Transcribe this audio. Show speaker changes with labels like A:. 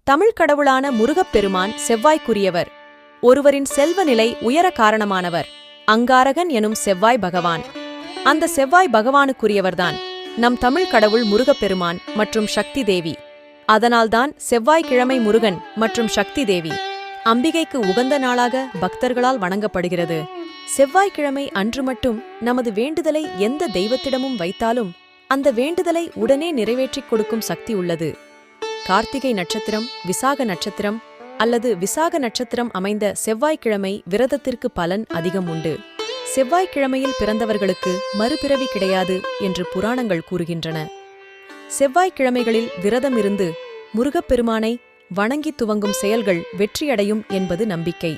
A: தமிழ் கடவுளான முருகப்பெருமான் செவ்வாய்க்குரியவர். ஒருவரின் செல்வ நிலை உயர காரணமானவர் அங்காரகன் எனும் செவ்வாய் பகவான். அந்த செவ்வாய் பகவானுக்குரியவர்தான் நம் தமிழ் கடவுள் முருகப்பெருமான் மற்றும் சக்தி தேவி. அதனால்தான் செவ்வாய்க்கிழமை முருகன் மற்றும் சக்தி தேவி அம்பிகைக்கு உகந்த நாளாக பக்தர்களால் வணங்கப்படுகிறது. செவ்வாய்க்கிழமை அன்று மட்டும் நமது வேண்டுதலை எந்த தெய்வத்திடமும் வைத்தாலும் அந்த வேண்டுதலை உடனே நிறைவேற்றிக் கொடுக்கும் சக்தி உள்ளது. கார்த்திகை நட்சத்திரம், விசாக நட்சத்திரம் அல்லது விசாக நட்சத்திரம் அமைந்த செவ்வாய்க்கிழமை விரதத்திற்கு பலன் அதிகம் உண்டு. செவ்வாய்க்கிழமையில் பிறந்தவர்களுக்கு மறுபிறவி கிடையாது என்று புராணங்கள் கூறுகின்றன. செவ்வாய்க்கிழமைகளில் விரதம் இருந்து முருகப்பெருமானை வணங்கி துவங்கும் செயல்கள் வெற்றியடையும் என்பது நம்பிக்கை.